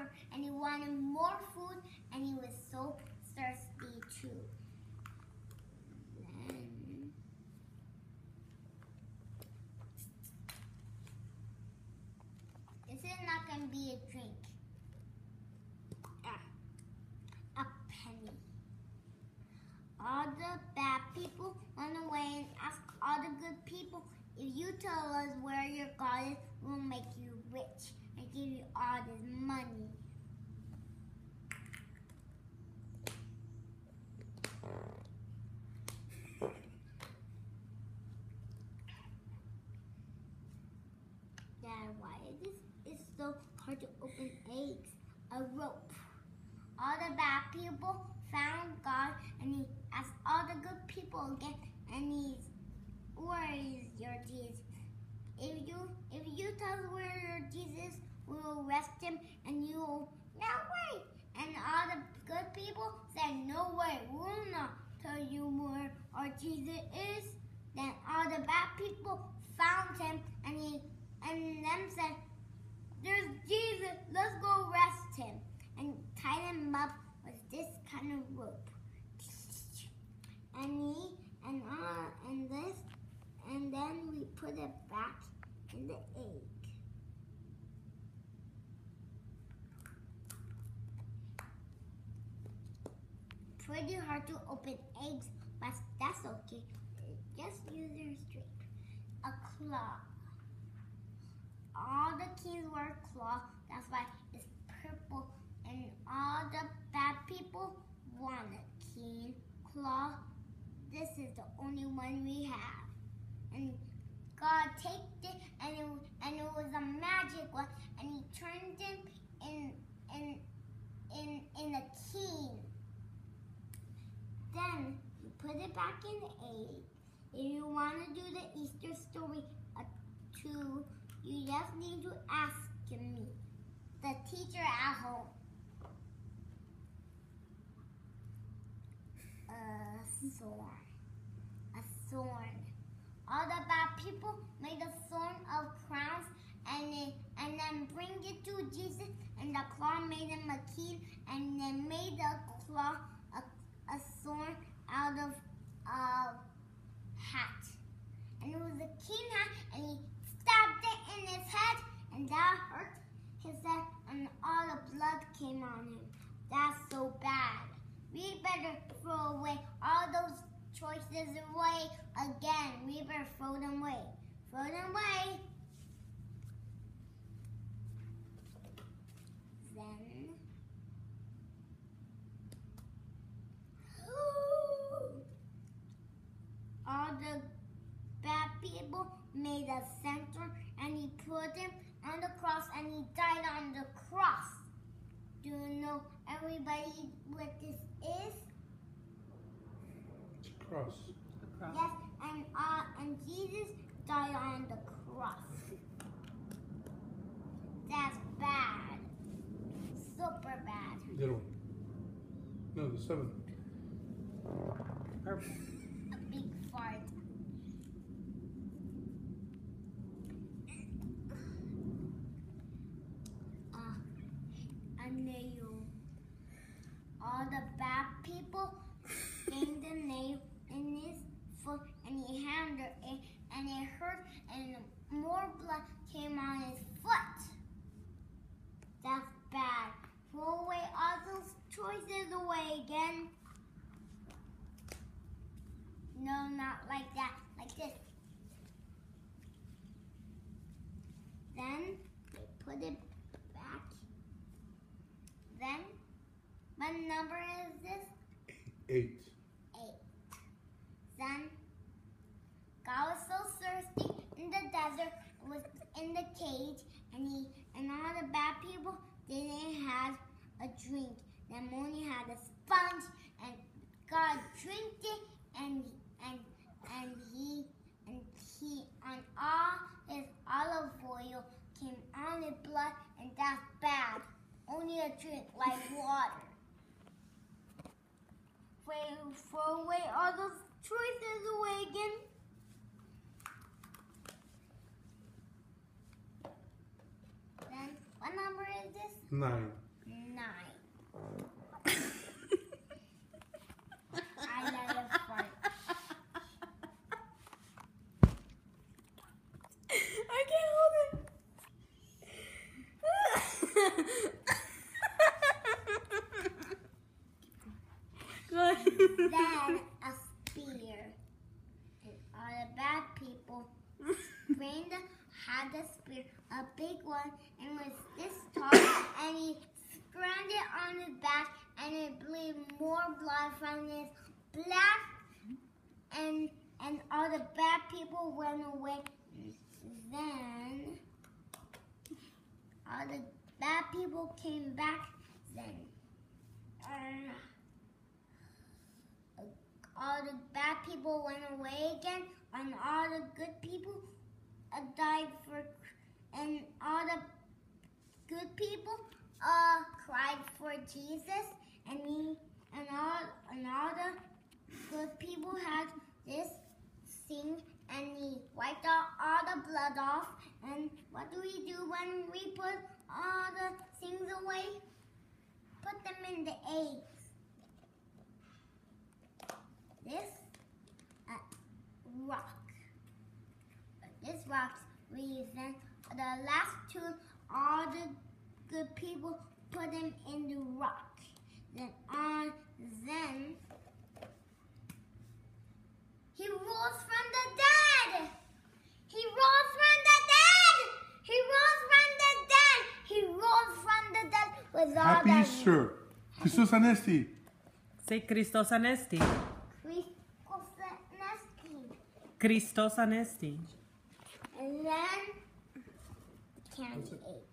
water and he wanted more food and he was so thirsty too. Then this is not going to be a drink. A penny. All the bad people run away and ask all the good people, if you tell us where your God is, we'll make you rich and give you all this money. Dad, why is this so hard to open eggs? A rope. All the bad people found God and he asked all the good people again and he's, where is your Jesus? If you tell us where your Jesus is, we will arrest him and you will, no way. And all the good people said, no way, we will not tell you where our Jesus is. Then all the bad people found him and them said, there's Jesus, let's go arrest him. And tied him up with this kind of rope. And then we put it back in the egg. Pretty hard to open eggs, but that's okay. Just use your strength. A claw. All the keys were claw, that's why it's purple. And all the bad people want a keen claw. This is the only one we have. And God takes it, and it was a magic one, and he turned it in a keen. Then you put it back in the egg. If you want to do the Easter story too, you just need to ask me, the teacher at home. A thorn. All the bad people made a thorn of crowns and then bring it to Jesus, and the claw made him a key, and they made the claw a thorn out of a hat. And it was a keen hat, and he stabbed it in his head, and that hurt his head, and all the blood came on him. That's so bad. We better throw away all those choices away again. We better throw them away. Throw them away. Then, all the bad people made a center and he put him on the cross and he died on the cross. Do you know everybody what this is? It's a cross. Yes, and Jesus died on the cross. That's bad. Super bad. The other one. No, the seventh. Purple. A big fart. A nail. All the bad people aimed the nail in his foot and he hammered it and it hurt and more blood came on his foot. That's bad. Throw away all those choices away again. No, not like that. Like this. Then they put it back. Then, what number is this? 8. 8. Then, God was so thirsty in the desert, was in the cage, and all the bad people didn't have a drink. Them only had a sponge, and God drank it, and he on all his olive oil came on his blood, and that's bad. Only a drink like water. Throw away all those choices away again. Then, what number is this? 9. then a spear. And all the bad people Brenda had a spear, a big one, and was this tall, and he scrambled it on his back, and it blew more blood from his black, and all the bad people went away. Then all the bad people came back. Then all the bad people went away again, and all the good people died and all the good people cried for Jesus, and all the good people had this thing, and he wiped out all the blood off. And what do we do when we put all the things away? Put them in the eggs. This rock. This rock's reason the last two, all the good people put them in the rock. Then he rose from the dead. He rose from the dead. He rose from the dead. He rose from the dead with all Happy that. Easter. Christos Anesti. Say Christos Anesti. Christos Anesti. Christos Anesti. And then the candy ate.